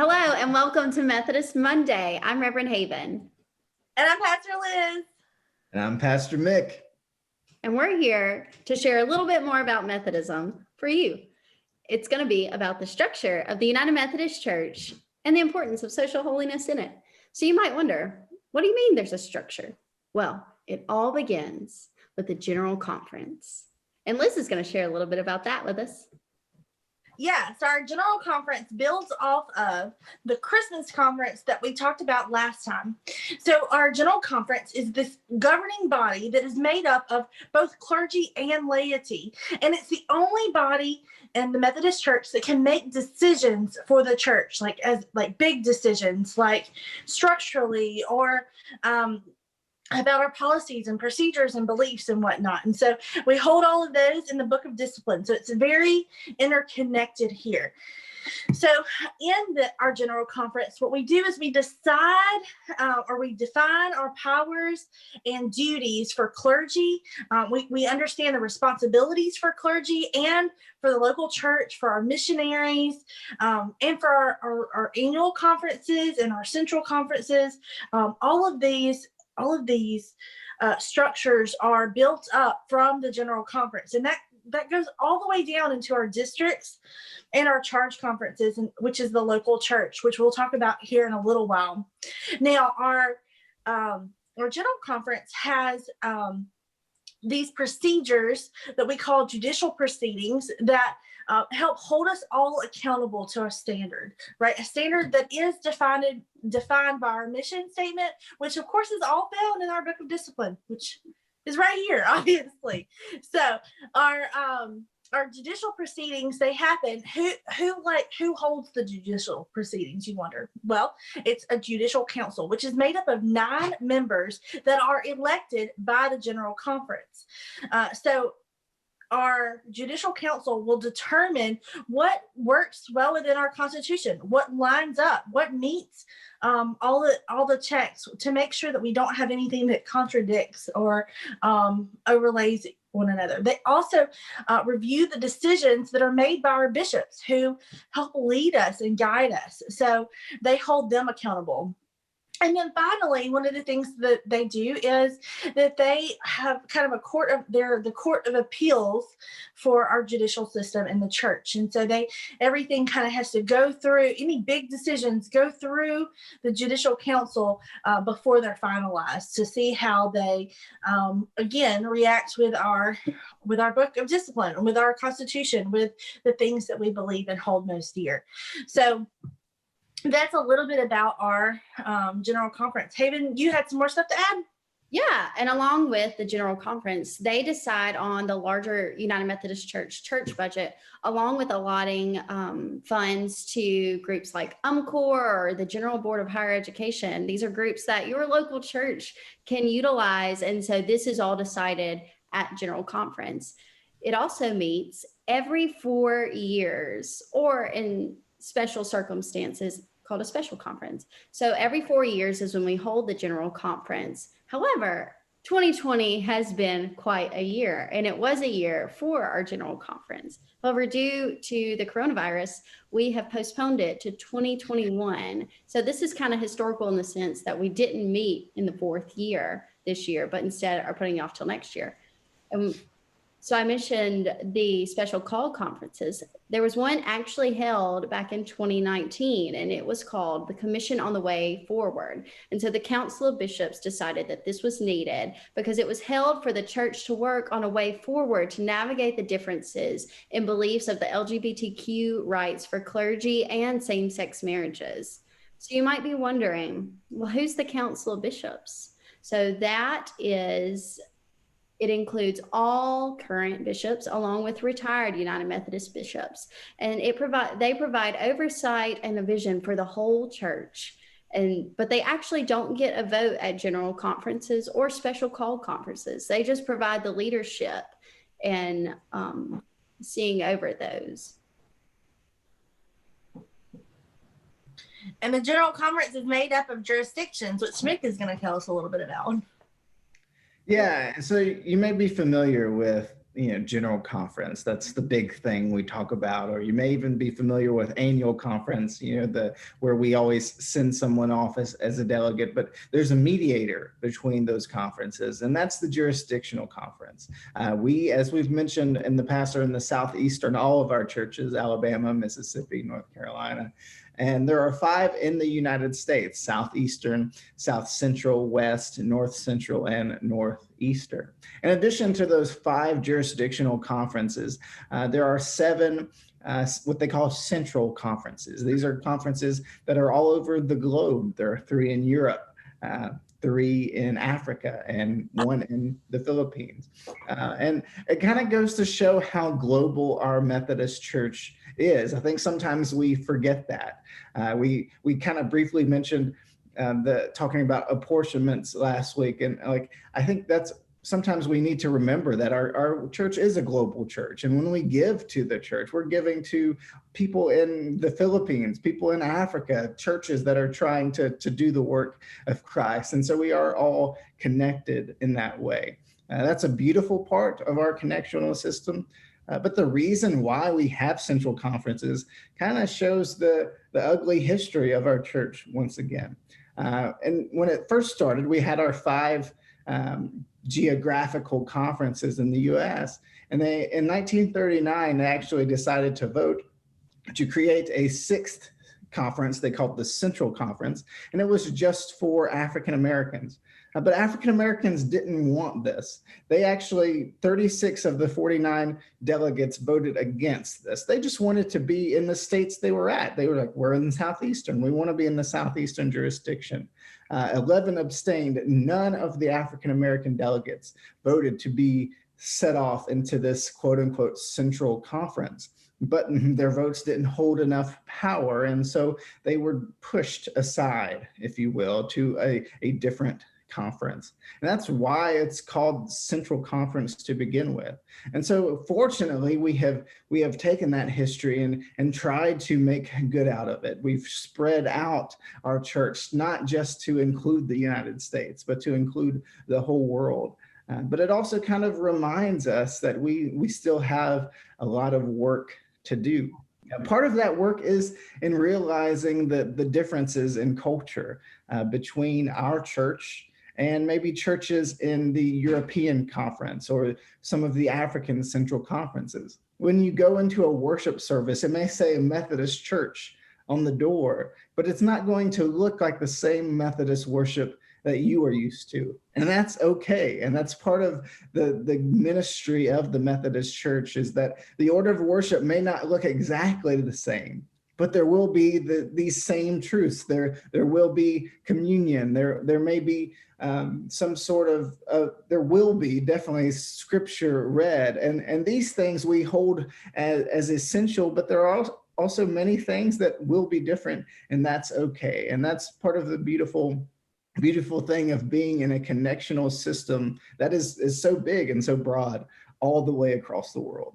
Hello and welcome to Methodist Monday. I'm Reverend Haven. And I'm Pastor Liz. And I'm Pastor Mick. And we're here to share a little bit more about Methodism for you. It's going to be about the structure of the United Methodist Church and the importance of social holiness in it. So you might wonder, what do you mean there's a structure? Well, it all begins with the General Conference. And Liz is going to share a little bit about that with us. Yeah, so our General Conference builds off of the Christmas conference that we talked about last time. So our General Conference is this governing body that is made up of both clergy and laity. And it's the only body in the Methodist Church that can make decisions for the church, like big decisions, like structurally or about our policies and procedures and beliefs and whatnot. And so we hold all of those in the Book of Discipline. So it's very interconnected here. So in our General Conference, what we do is we decide or we define our powers and duties for clergy. We understand the responsibilities for clergy and for the local church, for our missionaries, and for our annual conferences and our central conferences. All of these structures are built up from the General Conference, and that goes all the way down into our districts and our charge conferences, which is the local church, which we'll talk about here in a little while. Now, our General Conference has these procedures that we call judicial proceedings that help hold us all accountable to a standard, right? A standard that is defined by our mission statement, which of course is all found in our Book of Discipline, which is right here, obviously. So our judicial proceedings, they happen. Who holds the judicial proceedings, you wonder? Well, it's a judicial council, which is made up of 9 members that are elected by the General Conference. So our judicial council will determine what works well within our Constitution, what lines up, what meets all the checks to make sure that we don't have anything that contradicts or overlays one another. They also review the decisions that are made by our bishops who help lead us and guide us. So they hold them accountable. And then finally, one of the things that they do is that they have kind of the court of appeals for our judicial system in the church. And so everything kind of has to go through, any big decisions go through the judicial council before they're finalized to see how they, again, react with our Book of Discipline and with our Constitution, with the things that we believe and hold most dear. So that's a little bit about our General Conference. Haven, you had some more stuff to add? Yeah, and along with the General Conference, they decide on the larger United Methodist church budget, along with allotting funds to groups like UMCOR or the General Board of Higher Education. These are groups that your local church can utilize, and so this is all decided at General Conference. It also meets every 4 years, or in special circumstances called a special conference. So every 4 years is when we hold the General Conference. However, 2020 has been quite a year, and it was a year for our General Conference. However, due to the coronavirus, we have postponed it to 2021. So this is kind of historical in the sense that we didn't meet in the 4th year this year, but instead are putting it off till next year. So I mentioned the special call conferences. There was one actually held back in 2019, and it was called the Commission on the Way Forward. And so the Council of Bishops decided that this was needed because it was held for the church to work on a way forward to navigate the differences in beliefs of the LGBTQ rights for clergy and same-sex marriages. So you might be wondering, well, who's the Council of Bishops? So it includes all current bishops along with retired United Methodist bishops. And they provide oversight and a vision for the whole church. But they actually don't get a vote at general conferences or special call conferences. They just provide the leadership and seeing over those. And the General Conference is made up of jurisdictions, which Mick is going to tell us a little bit about. Yeah, so you may be familiar with, General Conference. That's the big thing we talk about. Or you may even be familiar with Annual Conference, where we always send someone off as a delegate, but there's a mediator between those conferences, and that's the Jurisdictional Conference. We, as we've mentioned in the past, are in the Southeastern, all of our churches, Alabama, Mississippi, North Carolina. And there are 5 in the United States: Southeastern, South Central, West, North Central, and Northeastern. In addition to those 5 jurisdictional conferences, there are 7 what they call central conferences. These are conferences that are all over the globe. There are 3 in Europe, 3 in Africa, and 1 in the Philippines. And it kind of goes to show how global our Methodist Church is. I think sometimes we forget that. We kind of briefly mentioned talking about apportionments last week, and I think that's sometimes we need to remember that our church is a global church, and when we give to the church, we're giving to people in the Philippines, people in Africa, churches that are trying to do the work of Christ, and so we are all connected in that way. That's a beautiful part of our connectional system. But the reason why we have central conferences kind of shows the ugly history of our church once again. And when it first started, we had our 5 geographical conferences in the U.S. And in 1939, they actually decided to vote to create a 6th conference. They called it the Central Conference, and it was just for African Americans. But African Americans didn't want this. They actually, 36 of the 49 delegates voted against this. They just wanted to be in the states they were at. They were like, we're in the Southeastern. We want to be in the Southeastern jurisdiction. 11 abstained. None of the African American delegates voted to be set off into this quote unquote Central Conference. But their votes didn't hold enough power. And so they were pushed aside, if you will, to a different conference. And that's why it's called Central Conference to begin with. And so fortunately, we have taken that history and tried to make good out of it. We've spread out our church, not just to include the United States, but to include the whole world. But it also kind of reminds us that we still have a lot of work to do. Part of that work is in realizing the differences in culture between our church and maybe churches in the European Conference or some of the African Central Conferences. When you go into a worship service, it may say Methodist Church on the door, but it's not going to look like the same Methodist worship that you are used to. And that's okay. And that's part of the ministry of the Methodist Church, is that the order of worship may not look exactly the same, but there will be these same truths. There will be communion. There may be some sort of, there will be definitely scripture read. And these things we hold as essential, but there are also many things that will be different, and that's okay. And that's part of the beautiful thing of being in a connectional system that is so big and so broad all the way across the world.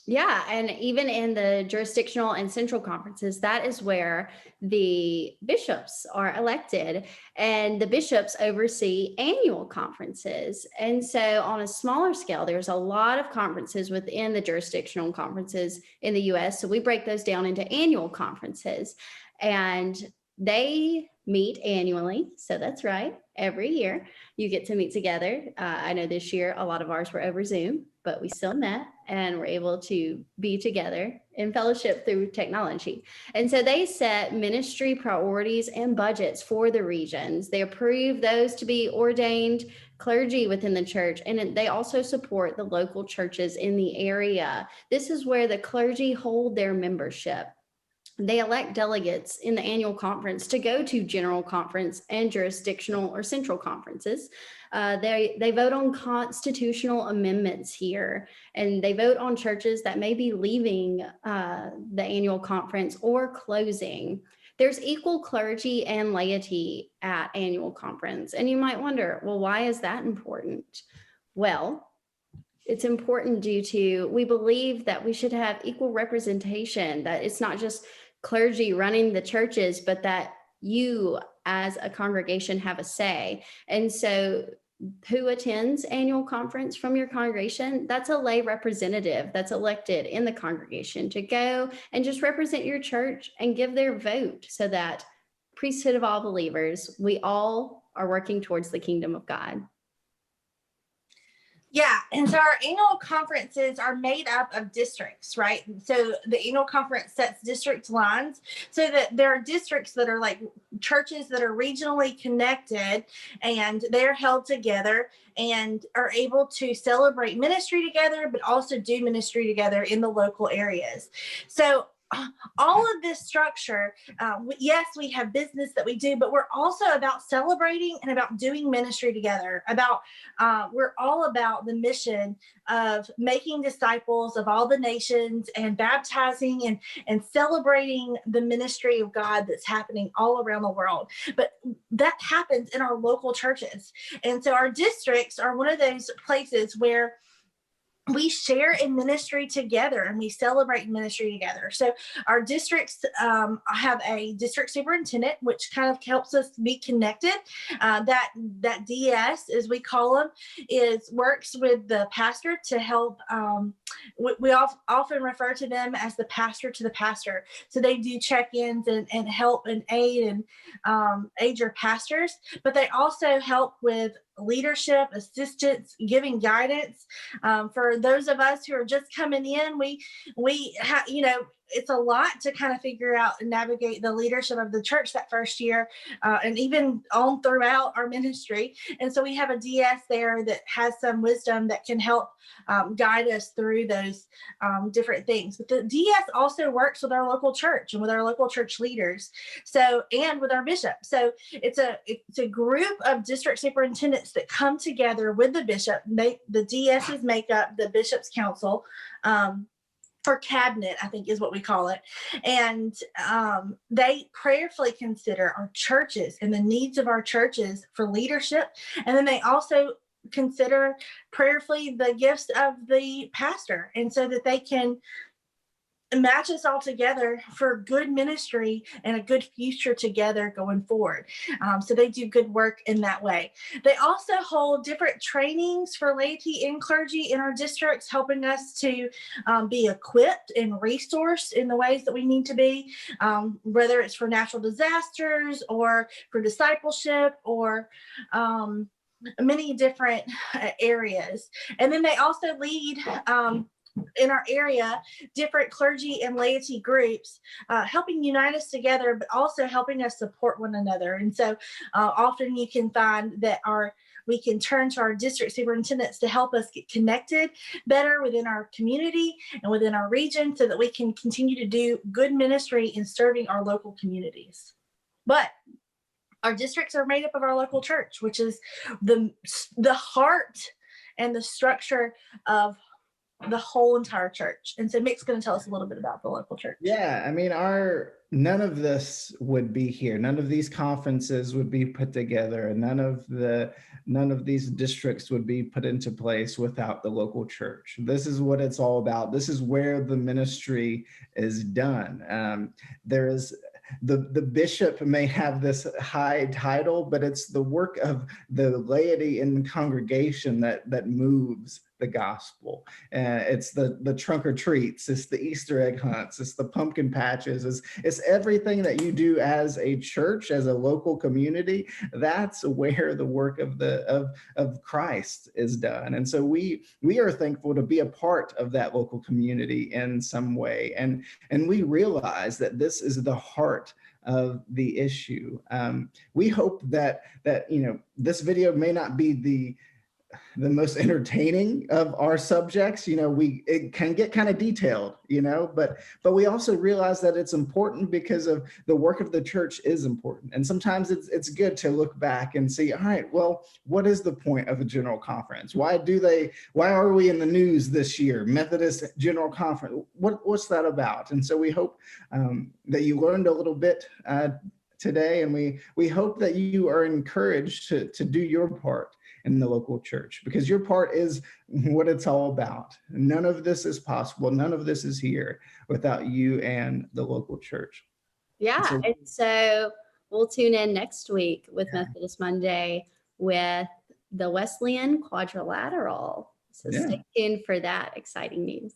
Yeah, and even in the jurisdictional and central conferences, that is where the bishops are elected, and the bishops oversee annual conferences. And so on a smaller scale, there's a lot of conferences within the jurisdictional conferences in the US. So we break those down into annual conferences, and they meet annually. So that's right. Every year you get to meet together. I know this year a lot of ours were over Zoom, but we still met and were able to be together in fellowship through technology. And so they set ministry priorities and budgets for the regions. They approve those to be ordained clergy within the church, and they also support the local churches in the area. This is where the clergy hold their membership. They elect delegates in the annual conference to go to general conference and jurisdictional or central conferences. They vote on constitutional amendments here, and they vote on churches that may be leaving the annual conference or closing. There's equal clergy and laity at annual conference. And you might wonder, well, why is that important? Well, it's important due to, we believe that we should have equal representation, that it's not just clergy running the churches, but that you as a congregation have a say. And so who attends annual conference from your congregation, that's a lay representative that's elected in the congregation to go and just represent your church and give their vote, so that priesthood of all believers, we all are working towards the kingdom of God. Yeah, and so our annual conferences are made up of districts, right? So the annual conference sets district lines so that there are districts that are like churches that are regionally connected, and they're held together and are able to celebrate ministry together, but also do ministry together in the local areas. So all of this structure, yes, we have business that we do, but we're also about celebrating and about doing ministry together. We're all about the mission of making disciples of all the nations and baptizing and celebrating the ministry of God that's happening all around the world. But that happens in our local churches. And so our districts are one of those places where we share in ministry together and we celebrate ministry together. So our districts have a district superintendent, which kind of helps us be connected. That DS, as we call them, works with the pastor to help. We often refer to them as the pastor to the pastor. So they do check-ins and help and aid your pastors, but they also help with leadership, assistance, giving guidance. For those of us who are just coming in, we have, it's a lot to kind of figure out and navigate the leadership of the church that first year, and even on throughout our ministry. And so we have a DS there that has some wisdom that can help guide us through those different things. But the DS also works with our local church and with our local church leaders. And with our bishop. So it's a group of district superintendents that come together with the bishop. The DSs make up the bishop's council. Or cabinet, I think is what we call it. And they prayerfully consider our churches and the needs of our churches for leadership. And then they also consider prayerfully the gifts of the pastor, and so that they can match us all together for good ministry and a good future together going forward. So they do good work in that way. They also hold different trainings for laity and clergy in our districts, helping us to be equipped and resourced in the ways that we need to be, whether it's for natural disasters or for discipleship or many different areas. And then they also lead in our area, different clergy and laity groups, helping unite us together, but also helping us support one another. And so often you can find that we can turn to our district superintendents to help us get connected better within our community and within our region, so that we can continue to do good ministry in serving our local communities. But our districts are made up of our local church, which is the heart and the structure of the whole entire church. And so Mick's going to tell us a little bit about the local church. Yeah, I mean, none of this would be here. None of these conferences would be put together, and none of these districts would be put into place without the local church. This is what it's all about. This is where the ministry is done. The bishop may have this high title, but it's the work of the laity in the congregation that moves the gospel. It's the trunk or treats, it's the Easter egg hunts, it's the pumpkin patches, it's everything that you do as a church, as a local community. That's where the work of Christ is done. And so we are thankful to be a part of that local community in some way. And we realize that this is the heart of the issue. We hope that this video may not be the most entertaining of our subjects. It can get kind of detailed, but we also realize that it's important because of the work of the church is important. And sometimes it's good to look back and see, all right, well, what is the point of a general conference? Why are we in the news this year? Methodist General Conference, what's that about? And so we hope that you learned a little bit today, and we hope that you are encouraged to do your part in the local church, because your part is what it's all about. None of this is possible. None of this is here without you and the local church. Yeah. And so we'll tune in next week with Methodist Monday with the Wesleyan Quadrilateral. So Yeah. stay tuned for that exciting news.